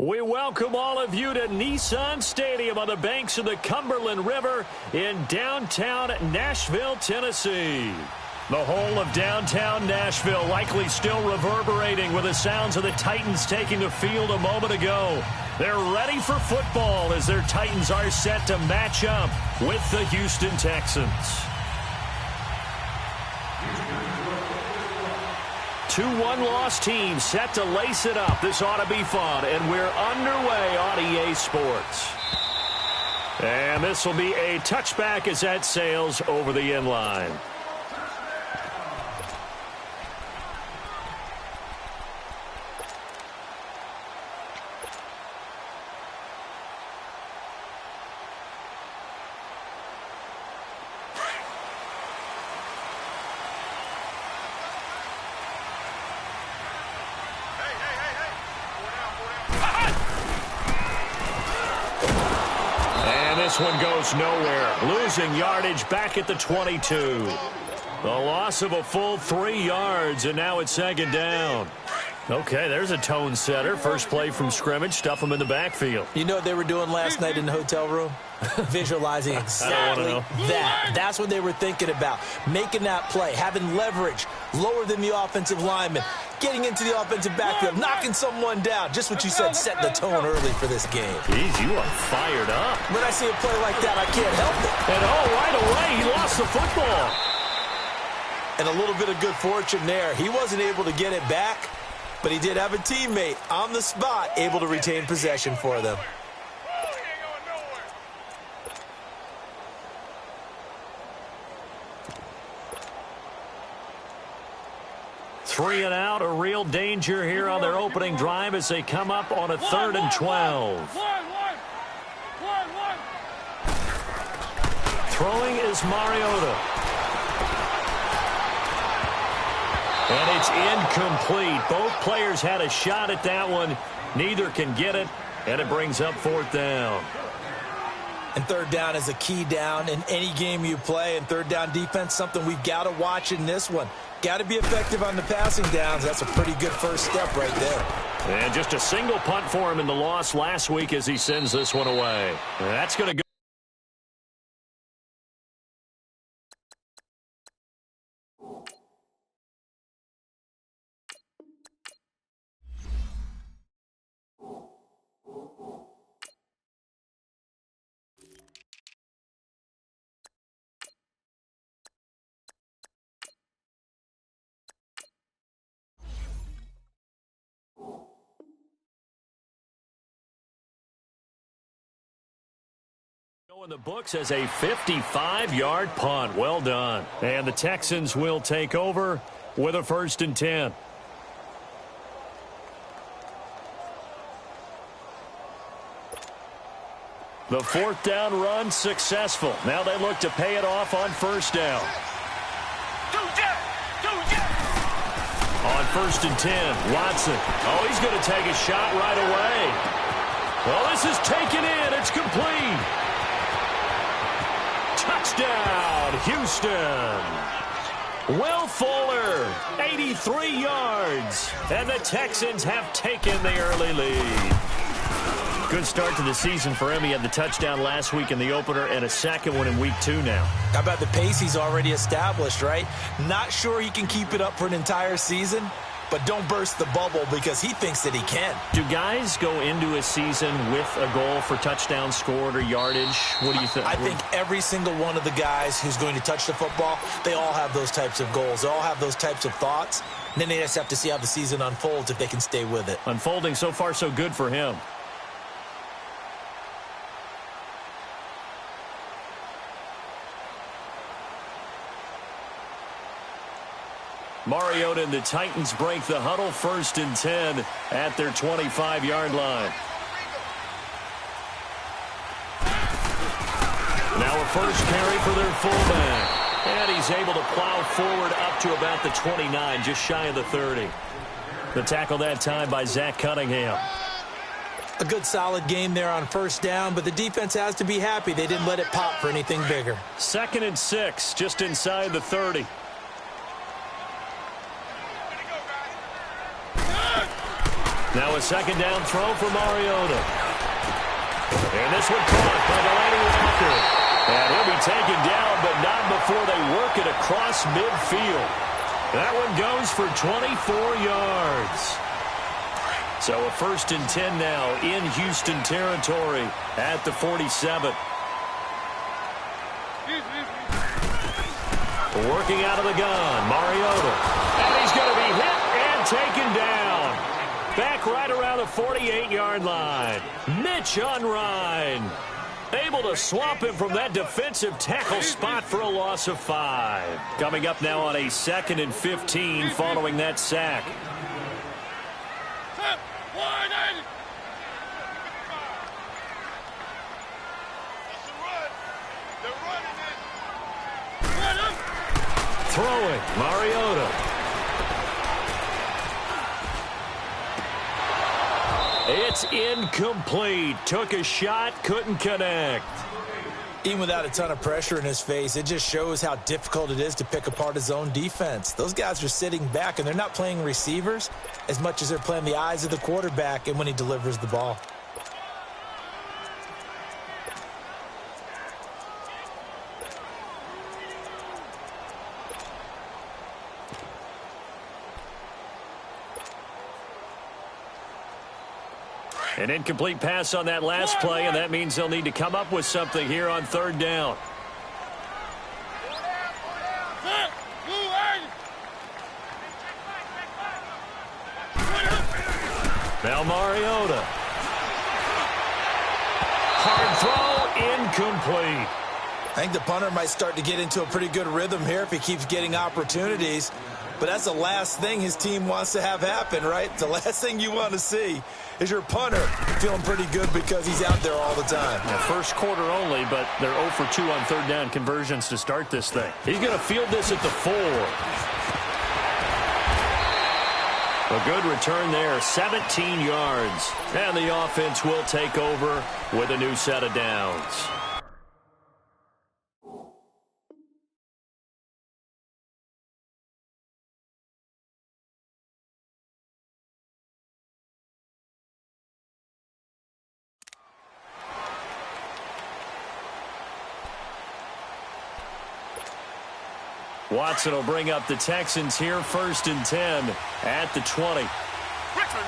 We welcome all of you to Nissan Stadium on the banks of the Cumberland River in downtown Nashville, Tennessee. The whole of downtown Nashville likely still reverberating with the sounds of the Titans taking the field a moment ago. They're ready for football as their Titans are set to match up with the Houston Texans. 2 one-loss teams set to lace it up. This ought to be fun, and we're underway on EA Sports. And this will be a touchback as that sails over the end line. This one goes nowhere, losing yardage back at the 22. The loss of a full 3 yards, and now it's second down. Okay, there's a tone setter. First play from scrimmage, stuff them in the backfield. You know what they were doing last night in the hotel room? Visualizing exactly that. That's what they were thinking about. Making that play, having leverage, lower than the offensive lineman, getting into the offensive backfield, knocking someone down. Just what you said, set the tone early for this game. Jeez, you are fired up. When I see a play like that, I can't help it. And right away, he lost the football. And a little bit of good fortune there. He wasn't able to get it back, but he did have a teammate on the spot able to retain possession for them. 3 and out, a real danger here on their opening drive as they come up on a 3rd and 12. Throwing is Mariota. And it's incomplete. Both players had a shot at that one. Neither can get it, and it brings up 4th down. And 3rd down is a key down in any game you play. And 3rd down defense, something we've got to watch in this one. Got to be effective on the passing downs. That's a pretty good first step right there. And just a single punt for him in the loss last week as he sends this one away. That's going to go. In the books as a 55-yard punt. Well done. And the Texans will take over with a 1st and 10. The 4th down run successful. Now they look to pay it off on 1st down. On 1st and 10, Watson. Oh, he's going to take a shot right away. Well, this is taken in. It's complete. Touchdown, Houston. Will Fuller, 83 yards. And the Texans have taken the early lead. Good start to the season for him. He had the touchdown last week in the opener and a second one in week 2 now. How about the pace he's already established, right? Not sure he can keep it up for an entire season, but don't burst the bubble because he thinks that he can. Do guys go into a season with a goal for touchdowns scored or yardage? What do you think? I think every single one of the guys who's going to touch the football, they all have those types of goals. They all have those types of thoughts. And then they just have to see how the season unfolds if they can stay with it. Unfolding so far so good for him. Mariota and the Titans break the huddle. 1st and 10 at their 25-yard line. Now a first carry for their fullback. And he's able to plow forward up to about the 29, just shy of the 30. The tackle that time by Zach Cunningham. A good solid game there on 1st down, but the defense has to be happy they didn't let it pop for anything bigger. 2nd and 6, just inside the 30. Now a second down throw for Mariota. And this one caught by Delaney Walker. And he'll be taken down, but not before they work it across midfield. That one goes for 24 yards. So a 1st and 10 now in Houston territory at the 47. Working out of the gun, Mariota. And he's going to be hit and taken down. Back right around the 48-yard line. Mitch Unrein able to swamp him from that defensive tackle spot for a loss of 5. Coming up now on a 2nd and 15 following that sack. Throwing, Mariota. It's incomplete. Took a shot, couldn't connect. Even without a ton of pressure in his face, it just shows how difficult it is to pick apart his own defense. Those guys are sitting back, and they're not playing receivers as much as they're playing the eyes of the quarterback and when he delivers the ball. An incomplete pass on that last play, and that means they'll need to come up with something here on 3rd down. Now Mariota. Hard throw, incomplete. I think the punter might start to get into a pretty good rhythm here if he keeps getting opportunities. But that's the last thing his team wants to have happen, right? The last thing you want to see is your punter feeling pretty good because he's out there all the time. Yeah, first quarter only, but they're 0 for 2 on 3rd down conversions to start this thing. He's going to field this at the 4. A good return there, 17 yards. And the offense will take over with a new set of downs. Watson will bring up the Texans here, 1st and 10 at the 20. Richmond.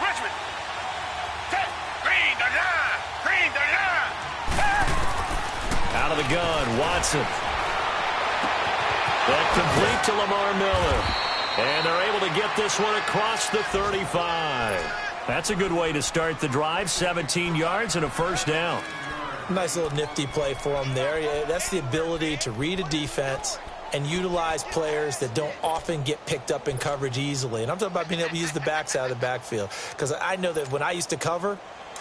Green the line. Out of the gun, Watson. That complete to Lamar Miller. And they're able to get this one across the 35. That's a good way to start the drive, 17 yards and a 1st down. Nice little nifty play for him there. Yeah, that's the ability to read a defense and utilize players that don't often get picked up in coverage easily. And I'm talking about being able to use the backs out of the backfield. Because I know that when I used to cover,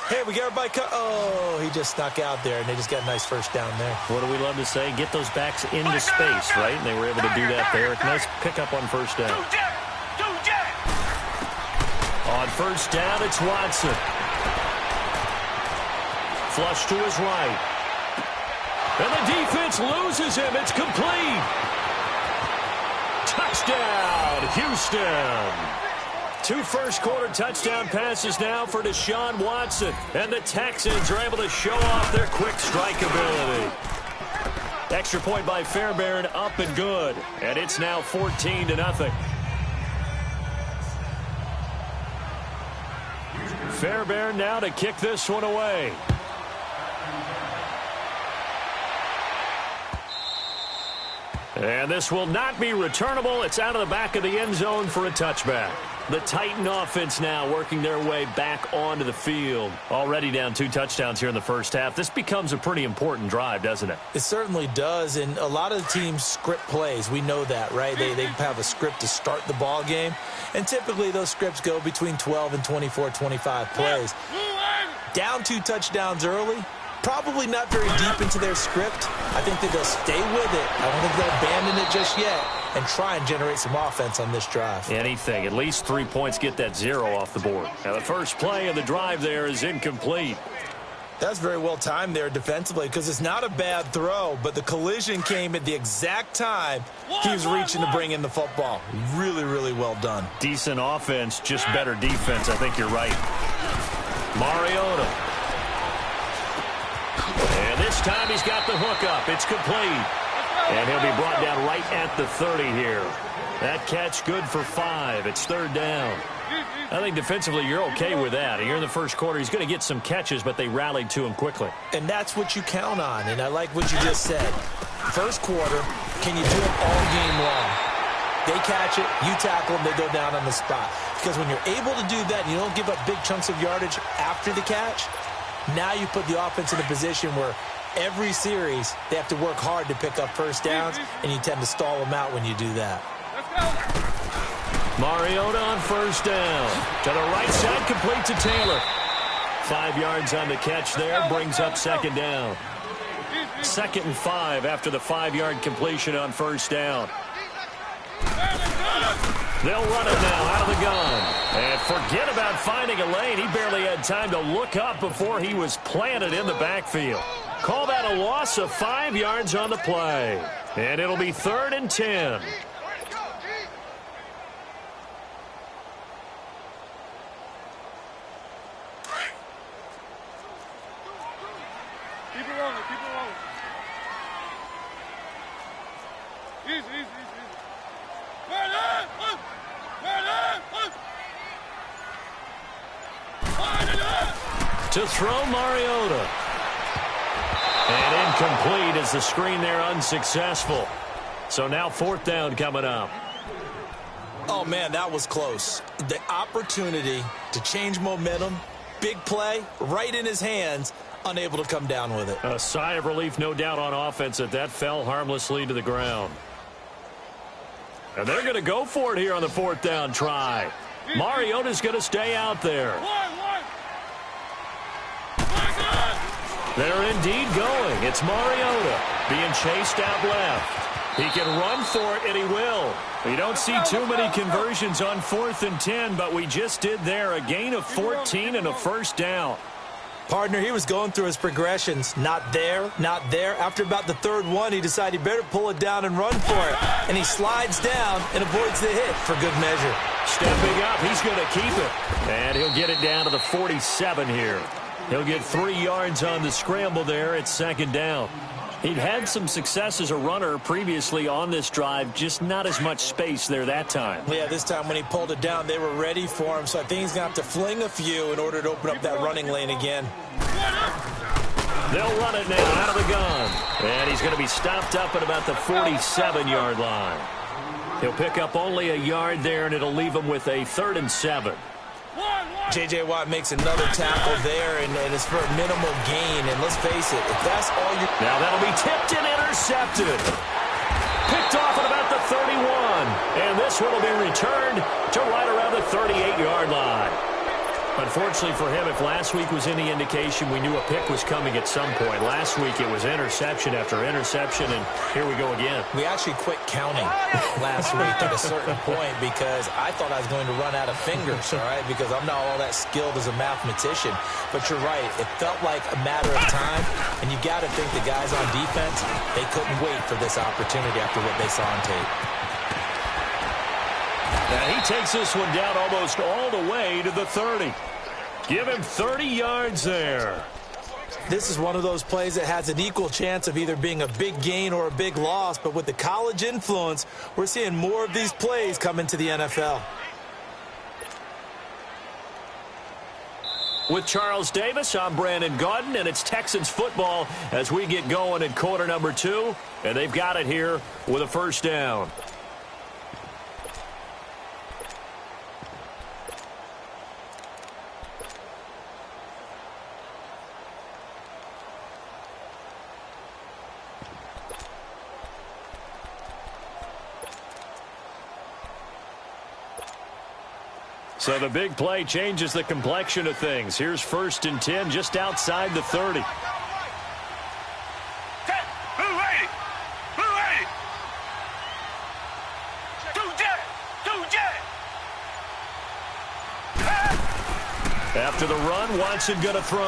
hey, we got everybody oh, he just snuck out there, and they just got a nice 1st down there. What do we love to say? Get those backs into space, right? And they were able to do that there. Nice pickup on 1st down. On 1st down, it's Watson. Flush to his right. And the defense loses him. It's complete. Touchdown, Houston. 2 first-quarter touchdown passes now for Deshaun Watson. And the Texans are able to show off their quick strike ability. Extra point by Fairbairn, up and good. And it's now 14-0. Fairbairn now to kick this one away. And this will not be returnable. It's out of the back of the end zone for a touchback. The Titan offense now working their way back onto the field. Already down 2 touchdowns here in the first half. This becomes a pretty important drive, doesn't it? It certainly does, and a lot of the teams script plays. We know that, right? They have a script to start the ball game, and typically those scripts go between 12 and 24, 25 plays. Down 2 touchdowns early. Probably not very deep into their script. I think that they'll stay with it. I don't think they'll abandon it just yet and try and generate some offense on this drive. Anything. At least 3 points, get that 0 off the board. Now, the first play of the drive there is incomplete. That's very well timed there defensively because it's not a bad throw, but the collision came at the exact time he was reaching to bring in the football. Really, really well done. Decent offense, just better defense. I think you're right. Mariota. And this time he's got the hook up. It's complete. And he'll be brought down right at the 30 here. That catch good for 5. It's third down. I think defensively you're okay with that. Here in the first quarter, he's going to get some catches, but they rallied to him quickly. And that's what you count on, and I like what you just said. First quarter, can you do it all game long? They catch it, you tackle them, they go down on the spot. Because when you're able to do that and you don't give up big chunks of yardage after the catch, now you put the offense in a position where every series they have to work hard to pick up first downs, and you tend to stall them out when you do that. Mariota on first down. To the right side, complete to Taylor. 5 yards on the catch there, brings up second down. 2nd and 5 after the 5-yard completion on first down. They'll run it now out of the gun. And forget about finding a lane. He barely had time to look up before he was planted in the backfield. Call that a loss of 5 yards on the play. And it'll be 3rd and 10. Keep it rolling, keep it rolling. Easy, easy, easy. To throw Mariota. And incomplete as the screen there unsuccessful. So now 4th down coming up. Oh, man, that was close. The opportunity to change momentum, big play, right in his hands, unable to come down with it. A sigh of relief, no doubt, on offense that fell harmlessly to the ground. And they're going to go for it here on the 4th down try. Mariota's going to stay out there. They're indeed going. It's Mariota being chased out left. He can run for it, and he will. You don't see too many conversions on 4th and 10, but we just did there. A gain of 14 and a first down. Partner, he was going through his progressions. Not there, not there. After about the 3rd one, he decided he better pull it down and run for it. And he slides down and avoids the hit for good measure. Stepping up, he's going to keep it. And he'll get it down to the 47 here. He'll get 3 yards on the scramble there at 2nd down. He'd had some success as a runner previously on this drive, just not as much space there that time. Yeah, this time when he pulled it down, they were ready for him, so I think he's going to have to fling a few in order to open up that running lane again. They'll run it now out of the gun. And he's going to be stopped up at about the 47-yard line. He'll pick up only a yard there, and it'll leave him with a 3rd and 7. J.J. Watt makes another tackle there, and it's for a minimal gain. And let's face it, if that's all you... Now that'll be tipped and intercepted. Picked off at about the 31. And this one will be returned to right around the 38-yard line. Unfortunately for him, if last week was any indication, we knew a pick was coming at some point. Last week it was interception after interception, and here we go again. We actually quit counting last week at a certain point because I thought I was going to run out of fingers, all right, because I'm not all that skilled as a mathematician. But you're right. It felt like a matter of time, and you got to think the guys on defense, they couldn't wait for this opportunity after what they saw on tape. And he takes this one down almost all the way to the 30. Give him 30 yards there. This is one of those plays that has an equal chance of either being a big gain or a big loss, but with the college influence, we're seeing more of these plays come into the NFL. With Charles Davis, I'm Brandon Gaudin, and it's Texans football as we get going in quarter number 2, and they've got it here with a first down. So the big play changes the complexion of things. Here's 1st and 10 just outside the 30. After the run, Watson going to throw.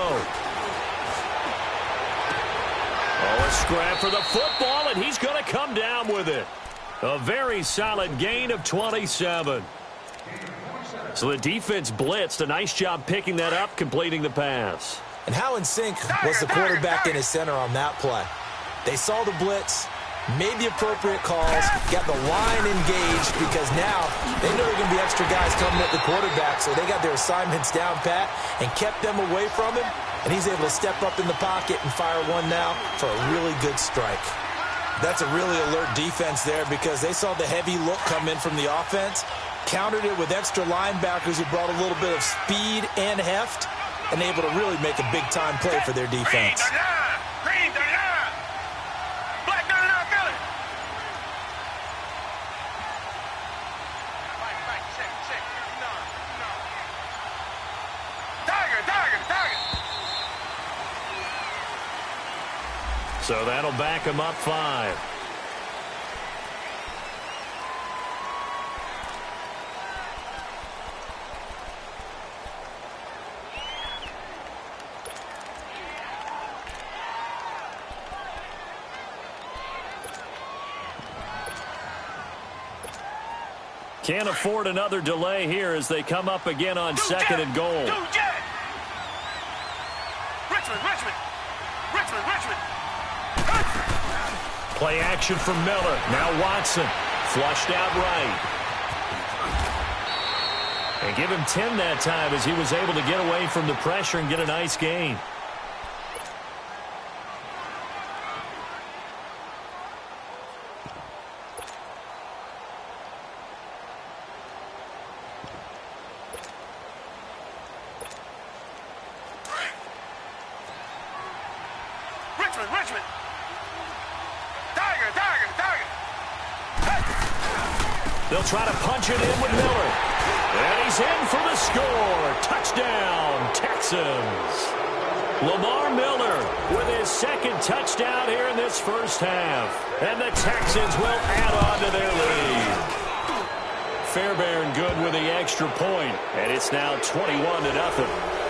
Oh, a scrap for the football, and he's going to come down with it. A very solid gain of 27. So the defense blitzed. A nice job picking that up, completing the pass. And how in sync was the quarterback and his center on that play? They saw the blitz, made the appropriate calls, got the line engaged, because now they know there are going to be extra guys coming at the quarterback, so they got their assignments down pat and kept them away from him, and he's able to step up in the pocket and fire one now for a really good strike. That's a really alert defense there, because they saw the heavy look come in from the offense, countered it with extra linebackers who brought a little bit of speed and heft, and able to really make a big-time play for their defense. So that'll back him up 5. Can't afford another delay here as they come up again on 2nd and goal. Richmond. Play action from Miller. Now Watson. Flushed out right. And give him 10 that time as he was able to get away from the pressure and get a nice gain. Richmond. Tiger. They'll try to punch it in with Miller. And he's in for the score. Touchdown, Texans. Lamar Miller with his 2nd touchdown here in this first half. And the Texans will add on to their lead. Fairbairn good with the extra point. And it's now 21-0.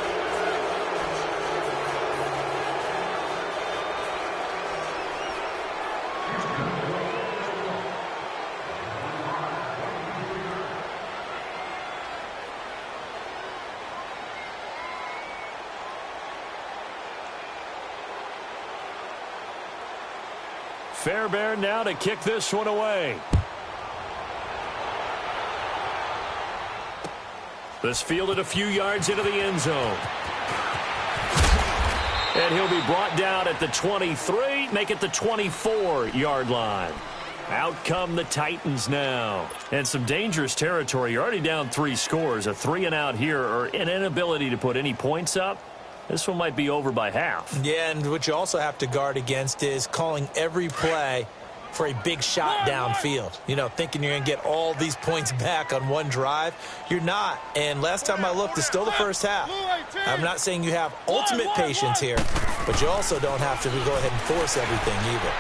Fairbairn now to kick this one away. This fielded a few yards into the end zone. And he'll be brought down at the 23, make it the 24-yard line. Out come the Titans now. And some dangerous territory. You're already down 3 scores. A 3-and-out here, or an inability to put any points up. This one might be over by half. Yeah, and what you also have to guard against is calling every play for a big shot downfield. You know, thinking you're going to get all these points back on one drive. You're not. And last time I looked, it's still the first half. I'm not saying you have ultimate patience here, but you also don't have to go ahead and force everything either.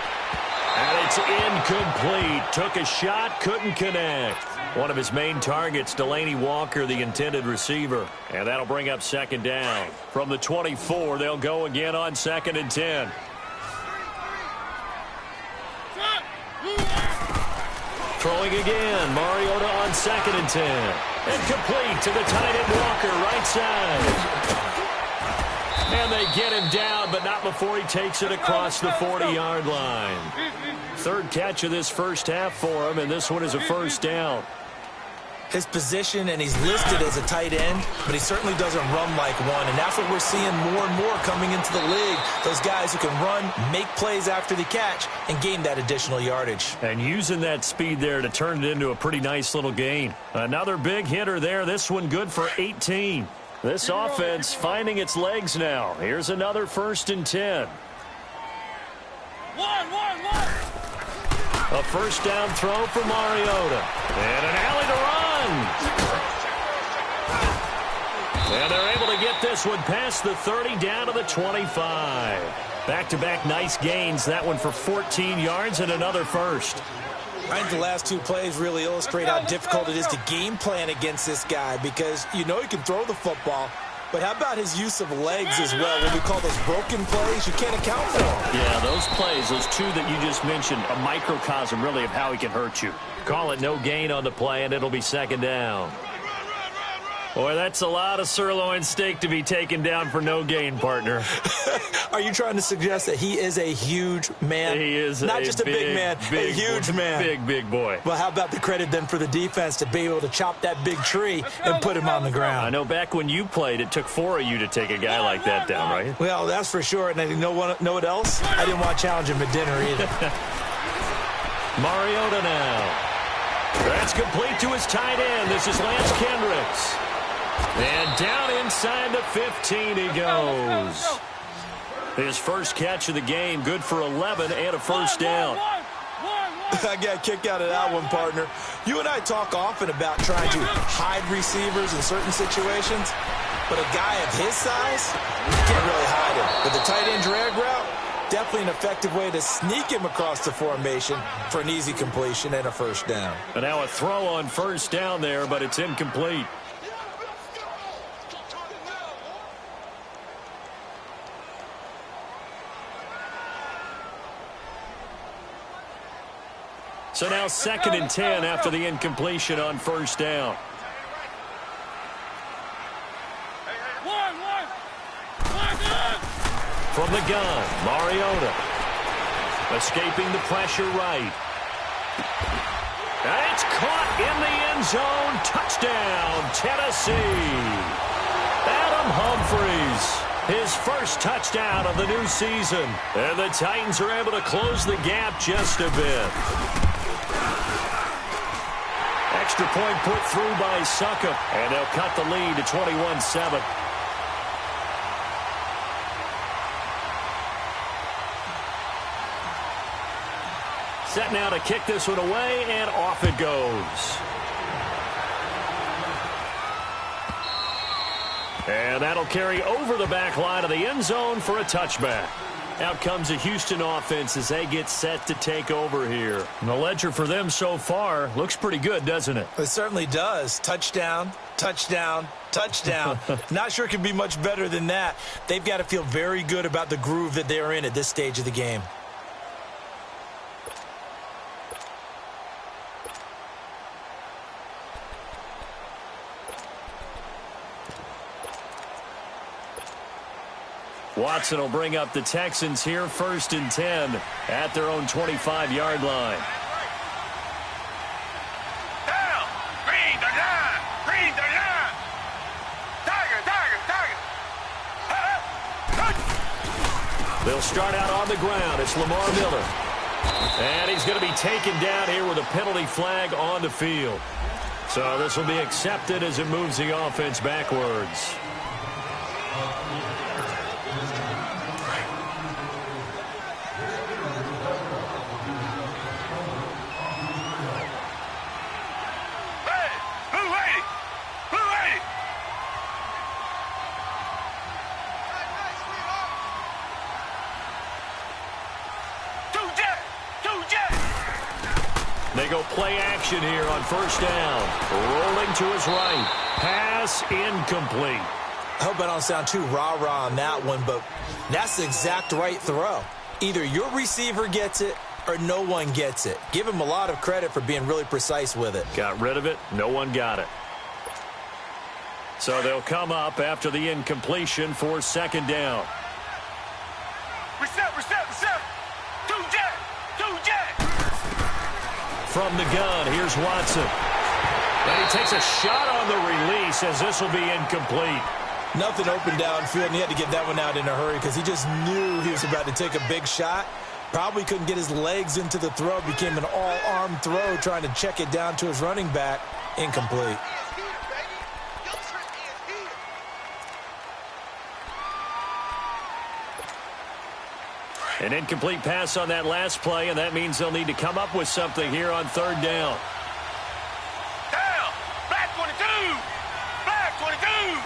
And it's incomplete. Took a shot, couldn't connect. One of his main targets, Delaney Walker, the intended receiver. And that'll bring up 2nd down. From the 24, they'll go again on 2nd and 10. Throwing again. Mariota on 2nd and 10. And complete to the tight end Walker, right side. And they get him down, but not before he takes it across the 40-yard line. 3rd catch of this first half for him, and this one is a 1st down. His position, and he's listed as a tight end, but he certainly doesn't run like one, and that's what we're seeing more and more coming into the league. Those guys who can run, make plays after the catch, and gain that additional yardage. And using that speed there to turn it into a pretty nice little gain. Another big hitter there. This one good for 18. This offense finding its legs now. Here's another 1st and 10. A 1st down throw for Mariota. And an alley to run. And they're able to get this one past the 30 down to the 25. Back-to-back nice gains. That one for 14 yards and another 1st. I think the last 2 plays really illustrate how difficult it is to game plan against this guy, because you know he can throw the football, but how about his use of legs as well? When we call those broken plays, you can't account for them. Yeah, those plays, those 2 that you just mentioned, a microcosm really of how he can hurt you. Call it no gain on the play, and it'll be 2nd down. Boy, that's a lot of sirloin steak to be taken down for no gain, partner. Are you trying to suggest that he is a huge man? He is not just a big man, a huge man. Big boy. Well, how about the credit then for the defense to be able to chop that big tree and put him on the ground? I know back when you played, it took 4 of you to take a guy like that down, right? Well, that's for sure. And you know what else? I didn't want to challenge him at dinner either. Mariota now. That's complete to his tight end. This is Lance Kendricks. And down inside the 15 he goes. His first catch of the game, good for 11 and a first down. I got a kick out of that one, partner. You and I talk often about trying to hide receivers in certain situations, but a guy of his size, you can't really hide him. With the tight end drag route, definitely an effective way to sneak him across the formation for an easy completion and a first down. And now a throw on first down there, but it's incomplete. So now 2nd and 10 after the incompletion on first down. From the gun, Mariota. Escaping the pressure right. And it's caught in the end zone. Touchdown, Tennessee. Adam Humphries, his first touchdown of the new season. And the Titans are able to close the gap just a bit. Extra point put through by Suckup, and they'll cut the lead to 21-7. Set now to kick this one away, and off it goes. And that'll carry over the back line of the end zone for a touchback. Out comes the Houston offense as they get set to take over here. And the ledger for them so far looks pretty good, doesn't it? It certainly does. Touchdown, touchdown, touchdown. Not sure it can be much better than that. They've got to feel very good about the groove that they're in at this stage of the game. Watson will bring up the Texans here 1st and 10 at their own 25-yard line. Down! Green the line! Green the line! Tiger! They'll start out on the ground. It's Lamar Miller. And he's going to be taken down here with a penalty flag on the field. So this will be accepted as it moves the offense backwards. They go play action here on first down. Rolling to his right. Pass incomplete. I hope I don't sound too rah-rah on that one, but that's the exact right throw. Either your receiver gets it or no one gets it. Give him a lot of credit for being really precise with it. Got rid of it. No one got it. So they'll come up after the incompletion for 2nd down. Reset! Two jet! From the gun, here's Watson. And he takes a shot on the release as this will be incomplete. Nothing open downfield, and he had to get that one out in a hurry because he just knew he was about to take a big shot. Probably couldn't get his legs into the throw. Became an all-arm throw trying to check it down to his running back. Incomplete. An incomplete pass on that last play, and that means they'll need to come up with something here on 3rd down. Down! Black 22! Black 22!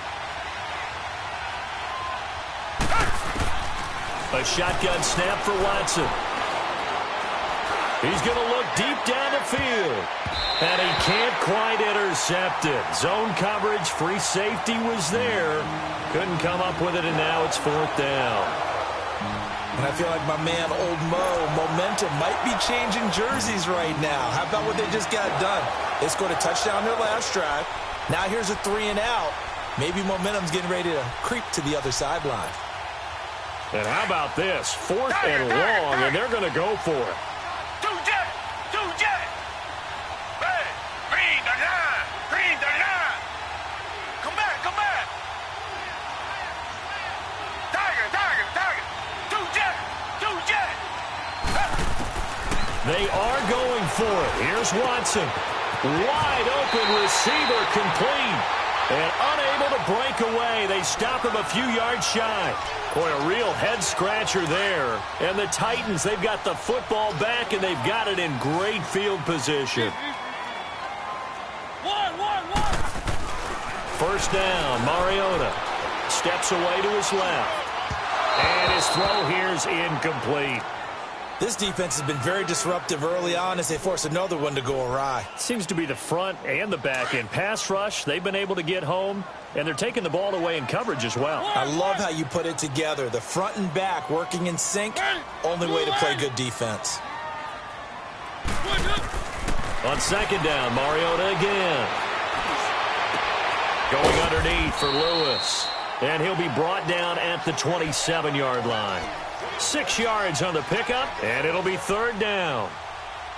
A shotgun snap for Watson. He's going to look deep down the field. And he can't quite intercept it. Zone coverage, free safety was there. Couldn't come up with it, and now it's 4th down. And I feel like my man, Old Mo, momentum might be changing jerseys right now. How about what they just got done? They scored a touchdown their last drive. Now here's a 3 and out. Maybe momentum's getting ready to creep to the other sideline. And how about this? 4th and long, and they're going to go for it. Two jet. Hey, green the line. Come back. Tiger. Two jet. They are going for it. Here's Watson. Wide open receiver, complete. And unable to break away. They stop him a few yards shy. Boy, a real head-scratcher there. And the Titans, they've got the football back, and they've got it in great field position. First down, Mariota steps away to his left. And his throw here is incomplete. This defense has been very disruptive early on as they force another one to go awry. Seems to be the front and the back end. Pass rush, they've been able to get home, and they're taking the ball away in coverage as well. I love how you put it together. The front and back working in sync, only way to play good defense. On second down, Mariota again. Going underneath for Lewis. And he'll be brought down at the 27-yard line. 6 yards on the pickup, and it'll be 3rd down.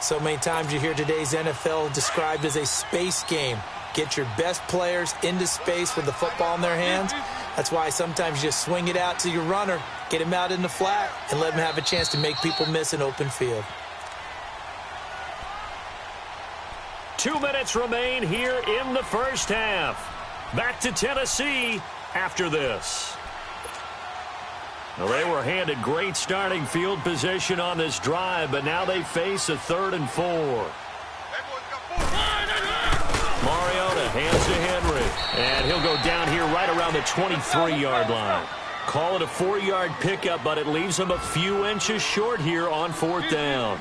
So many times you hear today's NFL described as a space game. Get your best players into space with the football in their hands. That's why sometimes you just swing it out to your runner, get him out in the flat, and let him have a chance to make people miss an open field. 2 minutes remain here in the first half. Back to Tennessee after this. Well, they were handed great starting field position on this drive, but now they face a 3rd and 4. Mariota hands to Henry, and he'll go down here right around the 23-yard line. Call it a 4-yard pickup, but it leaves him a few inches short here on 4th down.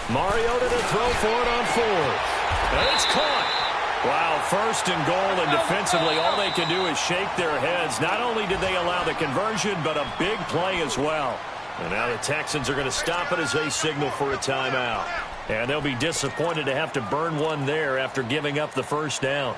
Mariota to throw for it on 4th. And it's caught. Wow, 1st and goal, and defensively all they can do is shake their heads. Not only did they allow the conversion, but a big play as well. And now the Texans are going to stop it as they signal for a timeout. And they'll be disappointed to have to burn one there after giving up the first down.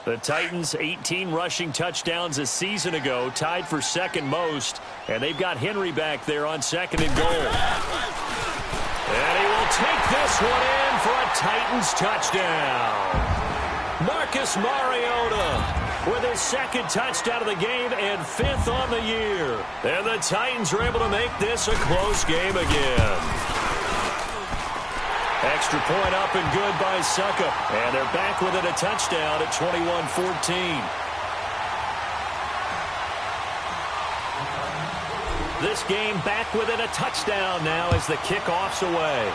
The Titans, 18 rushing touchdowns a season ago, tied for 2nd most, and they've got Henry back there on 2nd and goal. And he will take this one in for a Titans touchdown. Marcus Mariota with his 2nd touchdown of the game and 5th on the year. And the Titans are able to make this a close game again. Extra point up and good by Suckup. And they're back within a touchdown at 21-14. This game back within a touchdown now as the kickoff's away.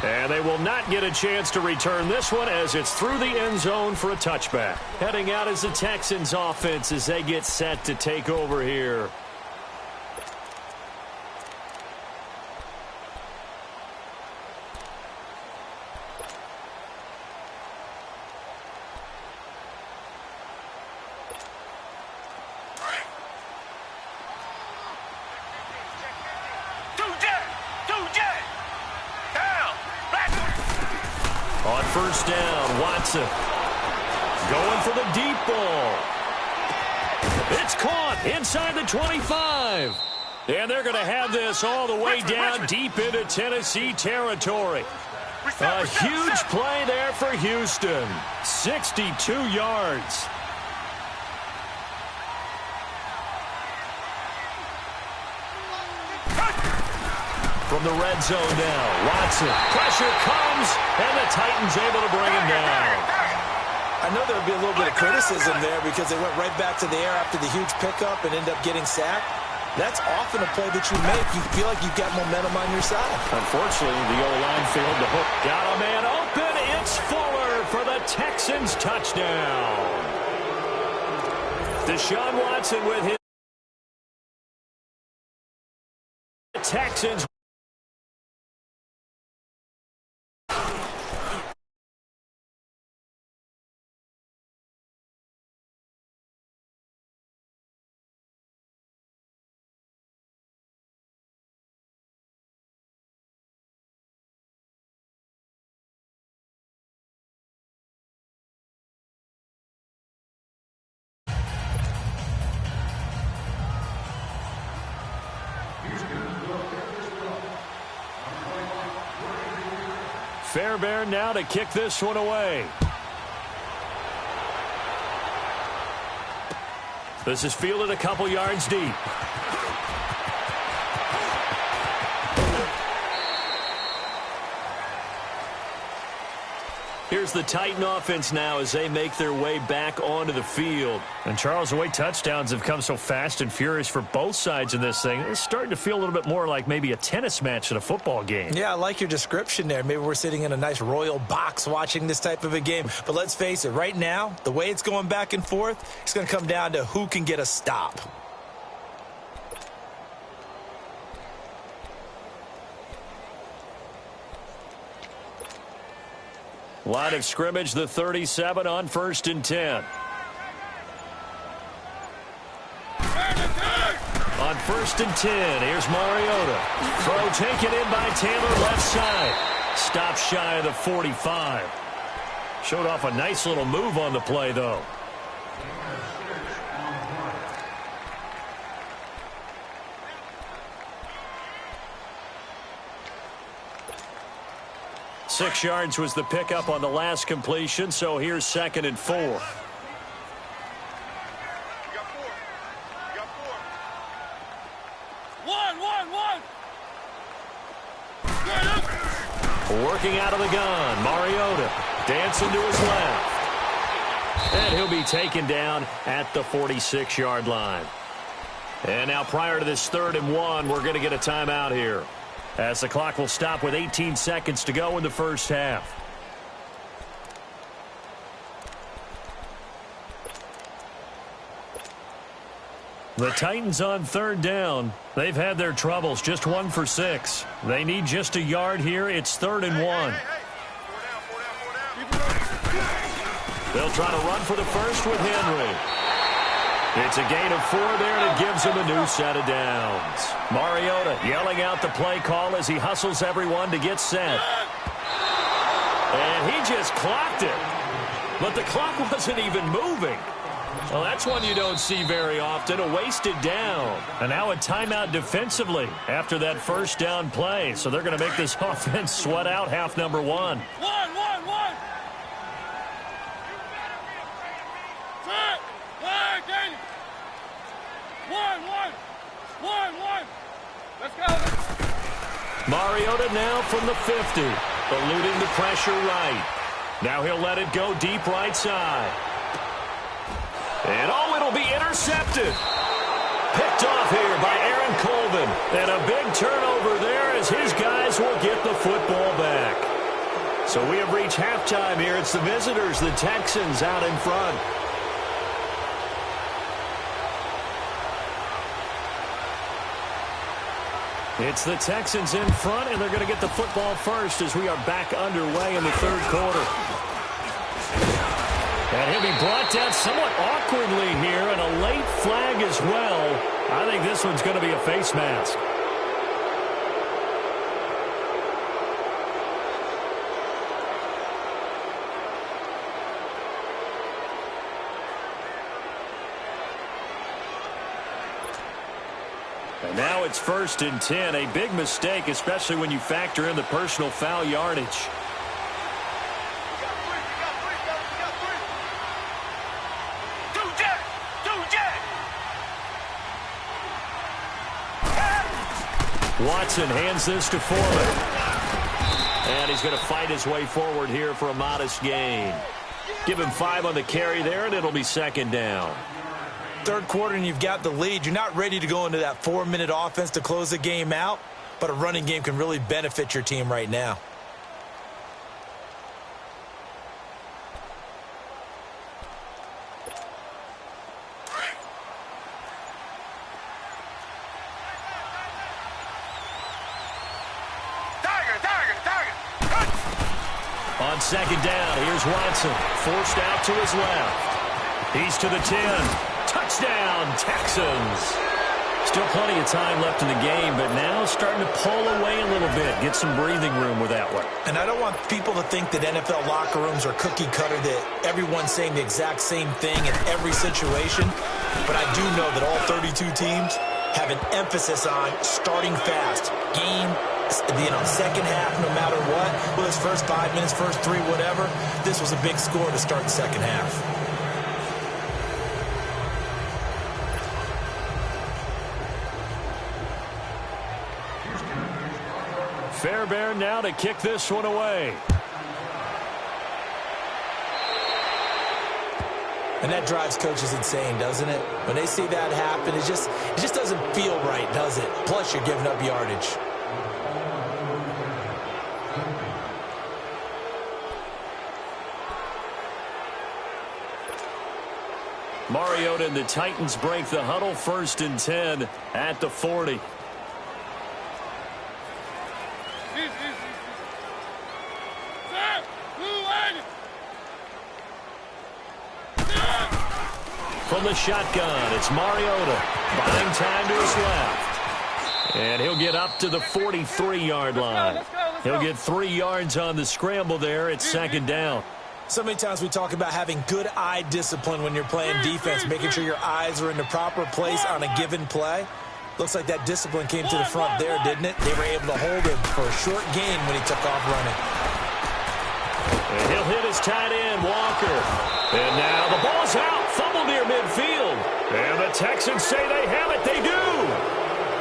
And they will not get a chance to return this one as it's through the end zone for a touchback. Heading out is the Texans offense as they get set to take over here. On first down, Watson going for the deep ball. It's caught inside the 25. And they're going to have this all the way down deep into Tennessee territory. A huge play there for Houston. 62 yards. from the red zone now. Watson, pressure comes, and the Titans able to bring him down. I know there would be a little bit of criticism there because they went right back to the air after the huge pickup and end up getting sacked. That's often a play that you make. You feel like you've got momentum on your side. Unfortunately, the O-line failed to hook. Got a man open. It's Fuller for the Texans touchdown. Deshaun Watson with his Texans. Fairbairn now to kick this one away. This is fielded a couple yards deep. Here's the Titan offense now as they make their way back onto the field. And, Charles, the way touchdowns have come so fast and furious for both sides in this thing, it's starting to feel a little bit more like maybe a tennis match at a football game. Yeah, I like your description there. Maybe we're sitting in a nice royal box watching this type of a game. But let's face it, right now, the way it's going back and forth, it's going to come down to who can get a stop. Line of scrimmage, the 37 on 1st and 10. On 1st and 10, here's Mariota. Throw taken in by Taylor left side. Stop shy of the 45. Showed off a nice little move on the play, though. Six yards was the pickup on the last completion, so here's 2nd and 4. Working out of the gun, Mariota dancing to his left. And he'll be taken down at the 46-yard line. And now prior to this 3rd and 1, we're going to get a timeout here, as the clock will stop with 18 seconds to go in the first half. The Titans on 3rd down. They've had their troubles, just 1 for 6. They need just a yard here. It's 3rd and 1. They'll try to run for the first with Henry. It's a gain of 4 there, and it gives him a new set of downs. Mariota yelling out the play call as he hustles everyone to get set. And he just clocked it. But the clock wasn't even moving. Well, that's one you don't see very often, a wasted down. And now a timeout defensively after that first down play. So they're going to make this offense sweat out half number 1. Mariota now from the 50, eluding the pressure right. Now he'll let it go deep right side. And it'll be intercepted. Picked off here by Aaron Colvin. And a big turnover there as his guys will get the football back. So we have reached halftime here. It's the visitors, the Texans, out in front. It's the Texans in front, and they're going to get the football first as we are back underway in the 3rd quarter. And he'll be brought down somewhat awkwardly here, and a late flag as well. I think this one's going to be a face mask. And now it's 1st and 10. A big mistake, especially when you factor in the personal foul yardage. Watson hands this to Foreman. And he's going to fight his way forward here for a modest gain. Give him 5 on the carry there, and it'll be second down. Third quarter, and you've got the lead. You're not ready to go into that 4-minute offense to close the game out, but a running game can really benefit your team right now. On second down, here's Watson. Forced out to his left. He's to the 10. Touchdown, Texans. Still plenty of time left in the game, but now starting to pull away a little bit. Get some breathing room with that one. And I don't want people to think that NFL locker rooms are cookie cutter, that everyone's saying the exact same thing in every situation. But I do know that all 32 teams have an emphasis on starting fast. Game, second half, no matter what. Well, it's first 5 minutes, first 3, whatever. This was a big score to start the second half. Fairbairn now to kick this one away. And that drives coaches insane, doesn't it? When they see that happen, it just doesn't feel right, does it? Plus, you're giving up yardage. Mariota and the Titans break the huddle, 1st and 10 at the 40. From the shotgun, it's Mariota. Buying time to his left. And he'll get up to the 43-yard line. He'll get 3 yards on the scramble there. It's second down. So many times we talk about having good eye discipline when you're playing defense, making sure your eyes are in the proper place on a given play. Looks like that discipline came to the front there, didn't it? They were able to hold him for a short gain when he took off running. And he'll hit his tight end, Walker. And now the ball's out. Fumble near midfield. And the Texans say they have it. They do.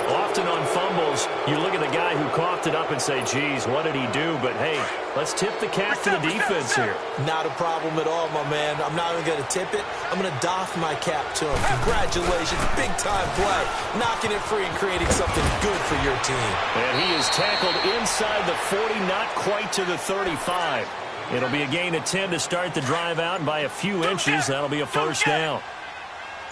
Often on fumbles, you look at the guy who coughed it up and say, geez, what did he do? But, hey, let's tip the cap to the defense here. Not a problem at all, my man. I'm not even going to tip it. I'm going to doff my cap to him. Congratulations. Big-time play. Knocking it free and creating something good for your team. And he is tackled inside the 40, not quite to the 35. It'll be a gain of 10 to start the drive out, and by a few inches, that'll be a first down.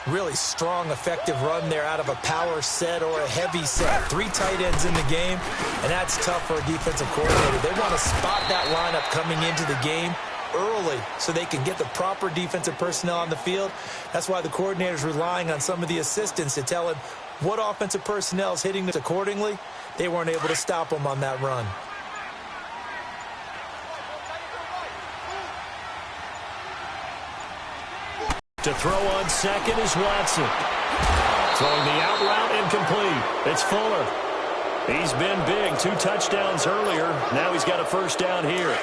Really strong, effective run there out of a power set or a heavy set. 3 tight ends in the game, and that's tough for a defensive coordinator. They want to spot that lineup coming into the game early so they can get the proper defensive personnel on the field. That's why the coordinator is relying on some of the assistants to tell him what offensive personnel is hitting this accordingly. They weren't able to stop him on that run. To throw on second is Watson. Throwing the out route incomplete. It's Fuller. He's been big. 2 touchdowns earlier. Now he's got a first down here.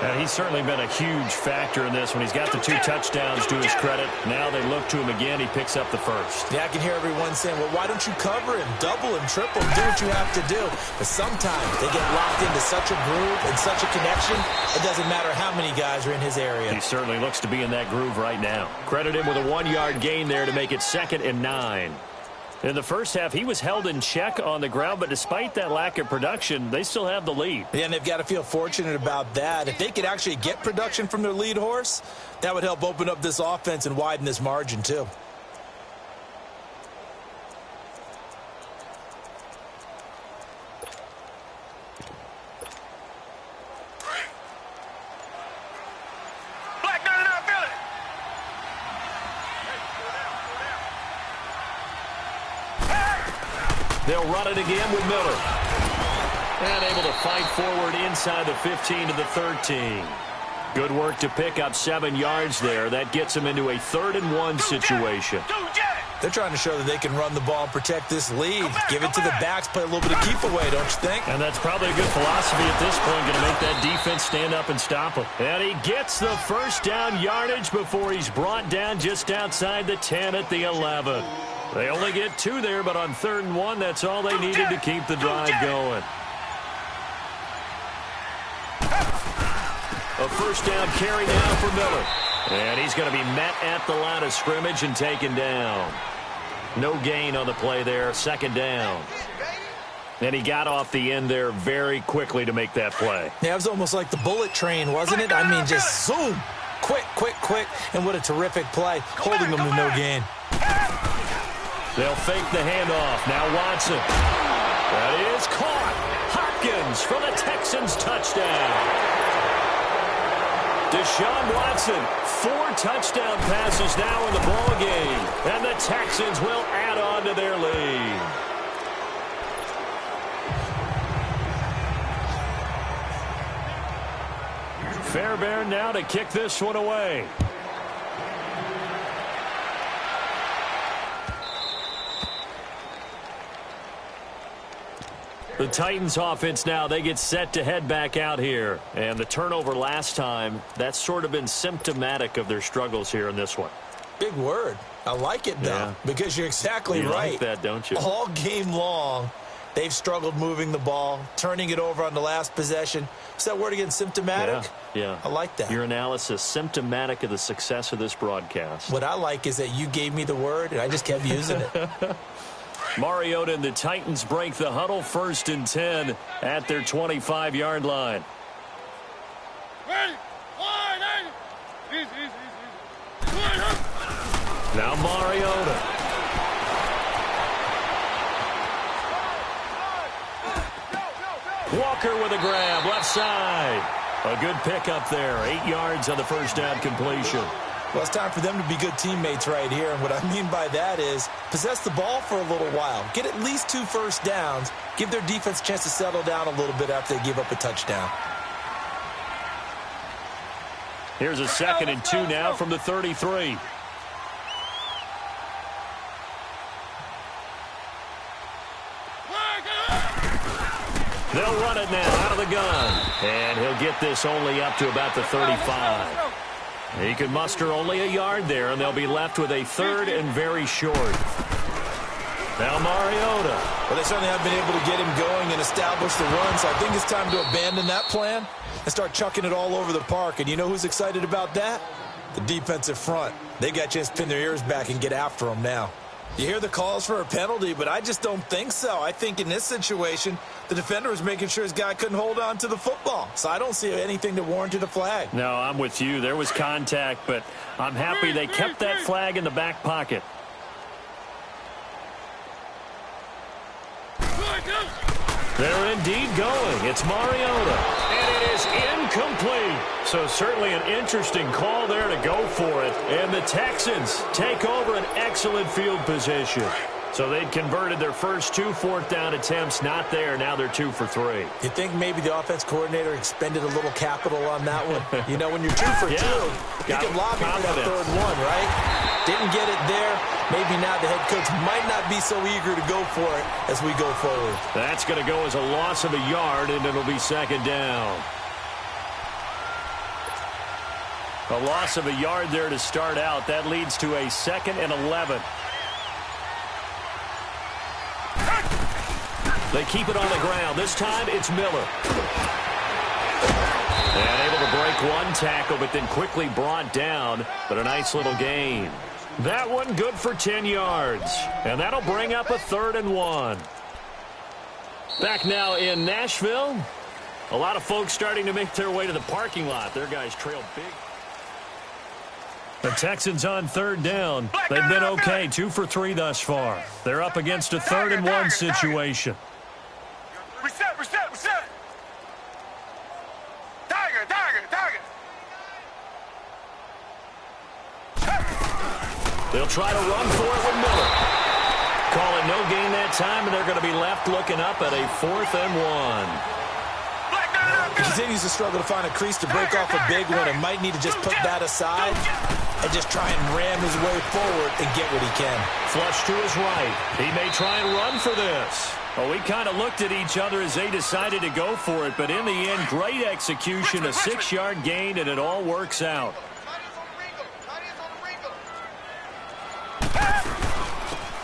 And he's certainly been a huge factor in this when he's got the 2 touchdowns to his credit. Now they look to him again. He picks up the first. Yeah, I can hear everyone saying, well, why don't you cover him, double him, triple him, do what you have to do. But sometimes they get locked into such a groove and such a connection, it doesn't matter how many guys are in his area. He certainly looks to be in that groove right now. Credit him with a 1-yard gain there to make it 2nd and 9. In the first half, he was held in check on the ground, but despite that lack of production, they still have the lead. Yeah, and they've got to feel fortunate about that. If they could actually get production from their lead horse, that would help open up this offense and widen this margin too. They'll run it again with Miller. And able to fight forward inside the 15 to the 13. Good work to pick up 7 yards there. That gets them into a 3rd and 1 situation. They're trying to show that they can run the ball and protect this lead. Give it to the backs, play a little bit of keep away, don't you think? And that's probably a good philosophy at this point, going to make that defense stand up and stop him. And he gets the first down yardage before he's brought down just outside the 10 at the 11. They only get 2 there, but on 3rd and 1, that's all they needed to keep the drive going. A first down carry now for Miller. And he's going to be met at the line of scrimmage and taken down. No gain on the play there, 2nd down. And he got off the end there very quickly to make that play. Yeah, it was almost like the bullet train, wasn't it? I mean, just zoom. Quick, quick, quick. And what a terrific play, holding them to no gain. They'll fake the handoff. Now Watson. That is caught. Hopkins for the Texans touchdown. Deshaun Watson, 4 touchdown passes now in the ball game. And the Texans will add on to their lead. Fairbairn now to kick this one away. The Titans offense now, they get set to head back out here. And the turnover last time, that's sort of been symptomatic of their struggles here in this one. Big word. I like it, though, because you're exactly right. You like that, don't you? All game long, they've struggled moving the ball, turning it over on the last possession. Is that word again, symptomatic? Yeah. I like that. Your analysis, symptomatic of the success of this broadcast. What I like is that you gave me the word, and I just kept using it. Mariota and the Titans break the huddle, 1st and 10 at their 25-yard line. Now Mariota. Walker with a grab, left side. A good pickup there, 8 yards on the first down completion. Well, it's time for them to be good teammates right here. And what I mean by that is possess the ball for a little while. Get at least 2 first downs. Give their defense a chance to settle down a little bit after they give up a touchdown. Here's a 2nd and 2 now from the 33. They'll run it now out of the gun. And he'll get this only up to about the 35. He can muster only a yard there, and they'll be left with a 3rd and very short. Now Mariota. Well, they certainly have been able to get him going and establish the run, so I think it's time to abandon that plan and start chucking it all over the park. And you know who's excited about that? The defensive front. They got a chance to pin their ears back and get after him now. You hear the calls for a penalty, but I just don't think so. I think in this situation, the defender was making sure his guy couldn't hold on to the football. So I don't see anything that warranted a flag. No, I'm with you. There was contact, but I'm happy they kept that flag in the back pocket. They're indeed going. It's Mariota. And it is incomplete. So certainly an interesting call there to go for it. And the Texans take over an excellent field position. So they'd converted their first 2 fourth-down attempts. Not there. Now they're 2 for 3. You think maybe the offense coordinator expended a little capital on that one? You know, when you're 2 for 2, you can lobby for that 3rd one, right? Didn't get it there. Maybe now the head coach might not be so eager to go for it as we go forward. That's going to go as a loss of a yard, and it'll be 2nd down. A loss of a yard there to start out. That leads to a 2nd and 11. They keep it on the ground. This time it's Miller. And able to break one tackle, but then quickly brought down. But a nice little gain. That one good for 10 yards. And that'll bring up a 3rd and 1. Back now in Nashville. A lot of folks starting to make their way to the parking lot. Their guys trail big. The Texans on 3rd down. They've been okay, 2 for 3 thus far. They're up against a 3rd and 1 situation. Reset. Tiger. They'll try to run for it with Miller. Call it no gain that time, and they're going to be left looking up at a 4th and 1. He continues to struggle to find a crease to break off a big one and might need to just put that aside and just try and ram his way forward and get what he can. Flush to his right. He may try and run for this. Well, we kind of looked at each other as they decided to go for it, but in the end, great execution, a 6-yard gain, and it all works out.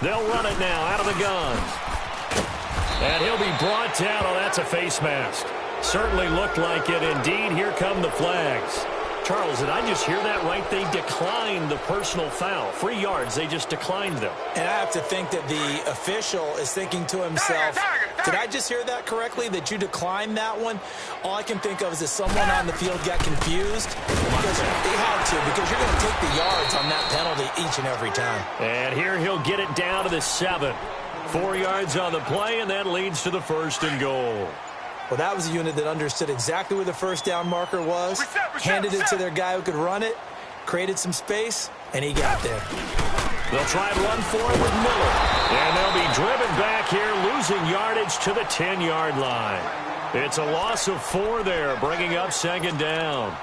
They'll run it now out of the gun. And he'll be brought down. Oh, that's a face mask. Certainly looked like it. Indeed, here come the flags. Charles, did I just hear that right? They declined the personal foul. 3 yards, they just declined them. And I have to think that the official is thinking to himself, did I just hear that correctly, that you declined that one? All I can think of is that someone on the field got confused. Because they had to, because you're going to take the yards on that penalty each and every time. And here he'll get it down to the 7. 4 yards on the play, and that leads to the 1st and goal. Well, that was a unit that understood exactly where the first down marker was, handed it to their guy who could run it, created some space, and he got there. They'll try and run for it with Miller. And they'll be driven back here, losing yardage to the 10-yard line. It's a loss of 4 there, bringing up 2nd down.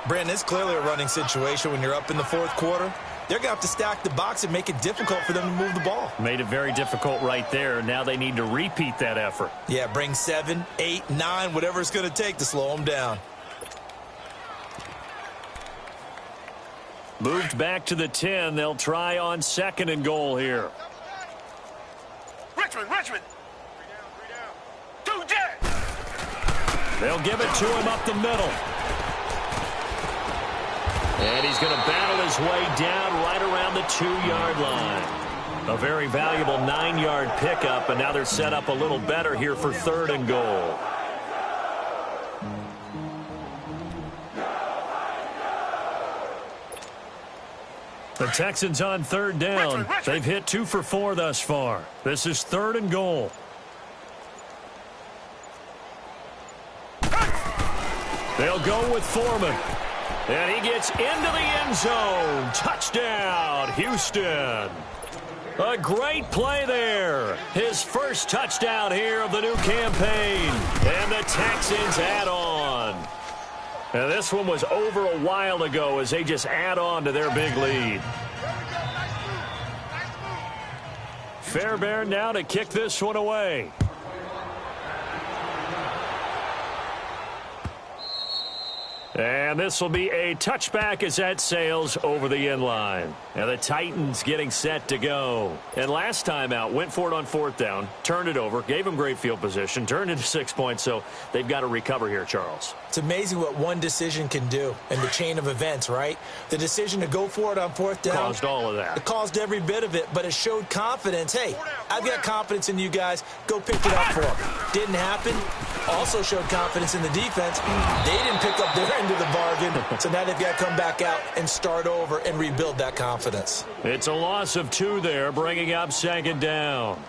Brandon, it's clearly a running situation when you're up in the 4th quarter. They're going to have to stack the box and make it difficult for them to move the ball. Made it very difficult right there. Now they need to repeat that effort. Yeah, bring 7, 8, 9, whatever it's going to take to slow them down. Moved back to the 10. They'll try on 2nd and goal here. Richmond. 2 Jets. They'll give it to him up the middle. And he's going to battle his way down right around the 2-yard line. A very valuable 9-yard pickup, and now they're set up a little better here for 3rd and goal. The Texans on 3rd down. They've hit 2 for 4 thus far. This is 3rd and goal. They'll go with Foreman. And he gets into the end zone. Touchdown, Houston. A great play there. His first touchdown here of the new campaign. And the Texans add on. And this one was over a while ago as they just add on to their big lead. Fairbairn now to kick this one away. And this will be a touchback as that sails over the end line. Now the Titans getting set to go. And last time out, went for it on 4th down, turned it over, gave them great field position, turned into 6 points, so they've got to recover here, Charles. It's amazing what one decision can do in the chain of events, right? The decision to go for it on 4th down. Caused all of that. It caused every bit of it, but it showed confidence. Hey, I've got confidence in you guys. Go pick it up for them. Didn't happen. Also showed confidence in the defense. They didn't pick up their end of the bargain, so now they've got to come back out and start over and rebuild that confidence. It's a loss of 2 there, bringing up 2nd down.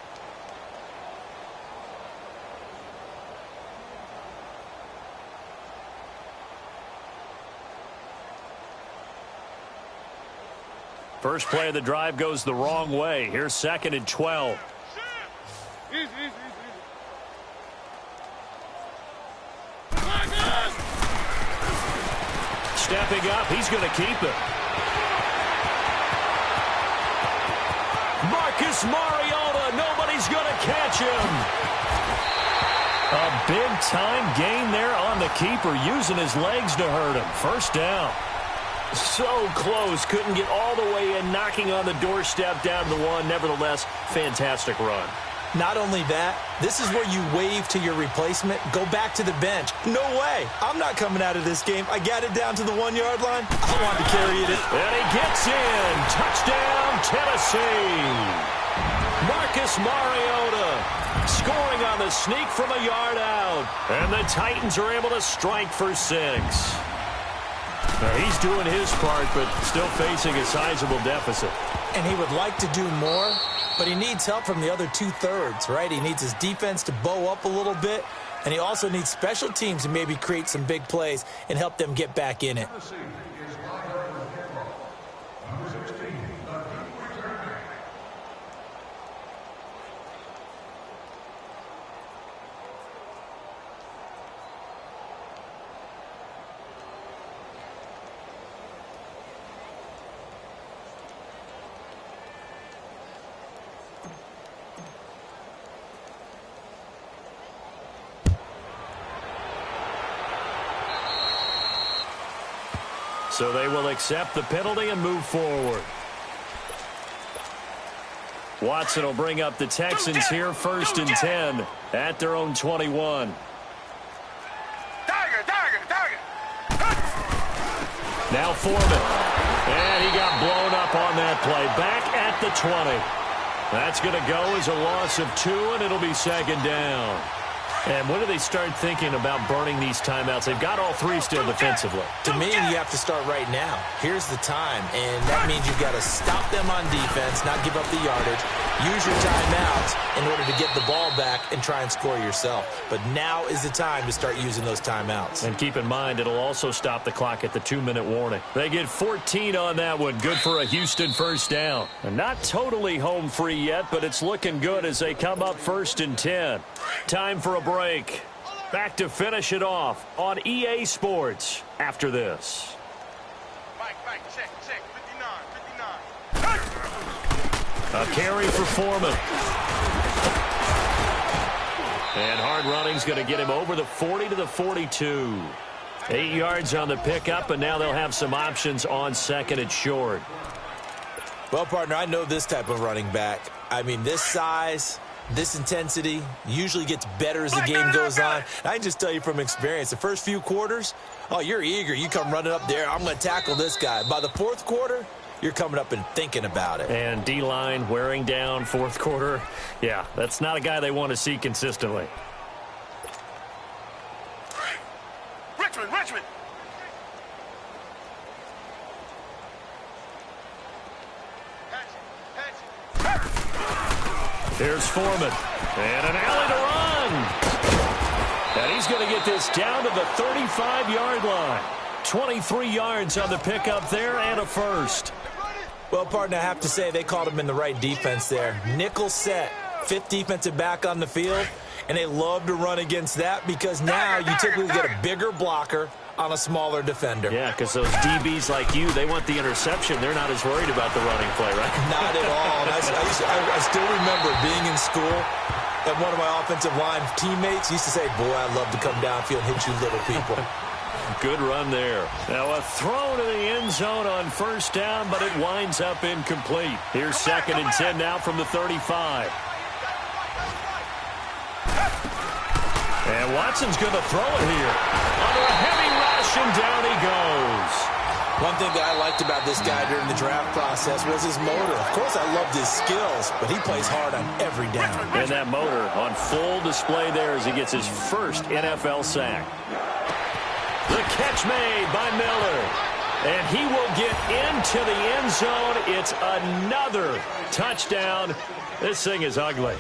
First play of the drive goes the wrong way. Here's 2nd and 12. Stepping up, he's going to keep it. Marcus Mariota, nobody's going to catch him. A big-time gain there on the keeper, using his legs to hurt him. First down. So close, couldn't get all the way in, knocking on the doorstep down to the 1. Nevertheless, fantastic run. Not only that, this is where you wave to your replacement, go back to the bench. No way. I'm not coming out of this game. I got it down to the 1-yard line. I want to carry it. And he gets in. Touchdown, Tennessee. Marcus Mariota scoring on the sneak from a yard out. And the Titans are able to strike for 6. Now, he's doing his part, but still facing a sizable deficit. And he would like to do more, but he needs help from the other 2/3, right? He needs his defense to bow up a little bit, and he also needs special teams to maybe create some big plays and help them get back in it. So they will accept the penalty and move forward. Watson will bring up the Texans here, 1st and 10 at their own 21. Now Foreman. And he got blown up on that play. Back at the 20. That's going to go as a loss of 2, and it'll be 2nd down. And when do they start thinking about burning these timeouts? They've got all 3 still defensively. To me, you have to start right now. Here's the time, and that means you've got to stop them on defense, not give up the yardage, use your timeouts in order to get the ball back and try and score yourself. But now is the time to start using those timeouts. And keep in mind, it'll also stop the clock at the 2-minute warning. They get 14 on that one. Good for a Houston 1st down. And not totally home free yet, but it's looking good as they come up 1st and 10. Time for a break. Back to finish it off on EA Sports after this. Check, 59. A carry for Foreman. And hard running's going to get him over the 40 to the 42. 8 yards on the pickup, and now they'll have some options on 2nd and short. Well, partner, I know this type of running back. I mean, this size, this intensity usually gets better as the game goes on. And I can just tell you from experience, the first few quarters, oh, you're eager. You come running up there, I'm going to tackle this guy. By the 4th quarter, you're coming up and thinking about it. And D-line wearing down 4th quarter. Yeah, that's not a guy they want to see consistently. Richmond. Here's Foreman. And an alley to run. And he's going to get this down to the 35-yard line. 23 yards on the pickup there and a 1st. Well, partner, I have to say they called him in the right defense there. Nickel set, 5th defensive back on the field, and they love to run against that because now you typically get a bigger blocker on a smaller defender. Yeah, because those DBs like you, they want the interception. They're not as worried about the running play, right? Not at all. And I still remember being in school, and one of my offensive line teammates used to say, boy, I'd love to come downfield and hit you little people. Good run there. Now a throw to the end zone on 1st down, but it winds up incomplete. Here's 2nd and 10 now from the 35. And Watson's going to throw it here. Under a heavy rush, and down he goes. One thing that I liked about this guy during the draft process was his motor. Of course, I loved his skills, but he plays hard on every down. And that motor on full display there as he gets his 1st NFL sack. The catch made by Miller. And he will get into the end zone. It's another touchdown. This thing is ugly.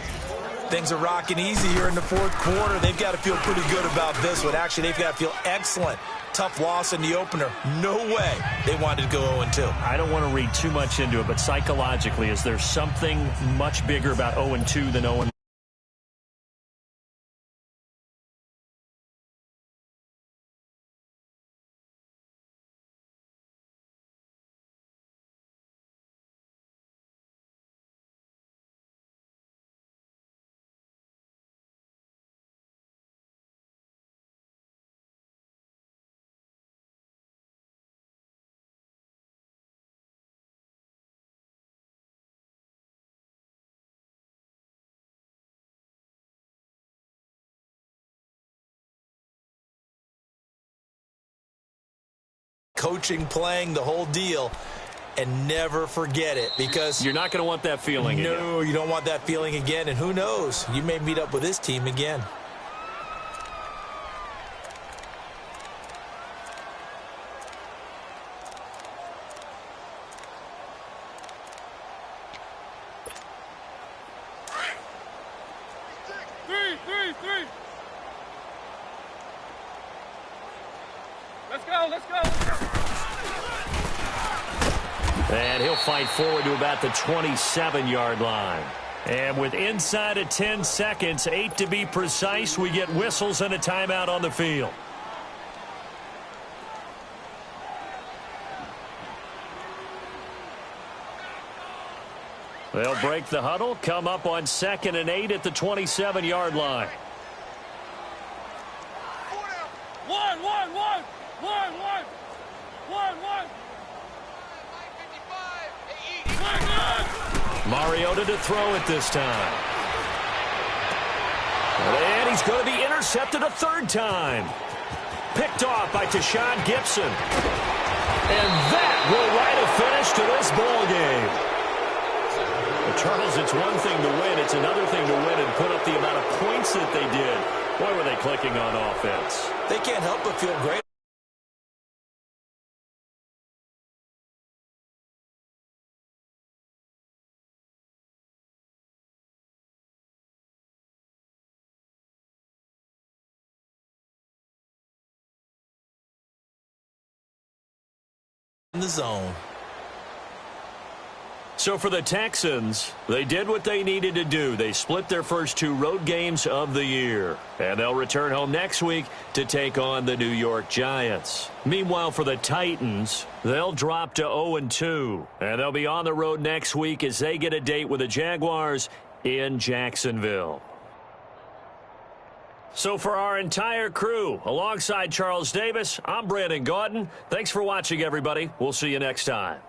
Things are rocking easy here in the 4th quarter. They've got to feel pretty good about this one. Actually, they've got to feel excellent. Tough loss in the opener. No way they wanted to go 0-2. I don't want to read too much into it, but psychologically, is there something much bigger about 0-2 than 0-1? Coaching, playing, the whole deal, and never forget it because you're not going to want that feeling again. No, you don't want that feeling again, and who knows, you may meet up with this team again. Three. Let's go. And he'll fight forward to about the 27-yard line. And with inside of 10 seconds, 8 to be precise, we get whistles and a timeout on the field. They'll break the huddle, come up on 2nd and 8 at the 27-yard line. One. Mariota to throw it this time. And he's going to be intercepted a third time. Picked off by Tashawn Gibson. And that will write a finish to this ball game. Well, Charles, it's one thing to win. It's another thing to win and put up the amount of points that they did. Boy, were they clicking on offense. They can't help but feel great. In the zone. So for the Texans, they did what they needed to do. They split their first 2 road games of the year. And they'll return home next week to take on the New York Giants. Meanwhile, for the Titans, they'll drop to 0-2. And they'll be on the road next week as they get a date with the Jaguars in Jacksonville. So for our entire crew, alongside Charles Davis, I'm Brandon Gaudin. Thanks for watching, everybody. We'll see you next time.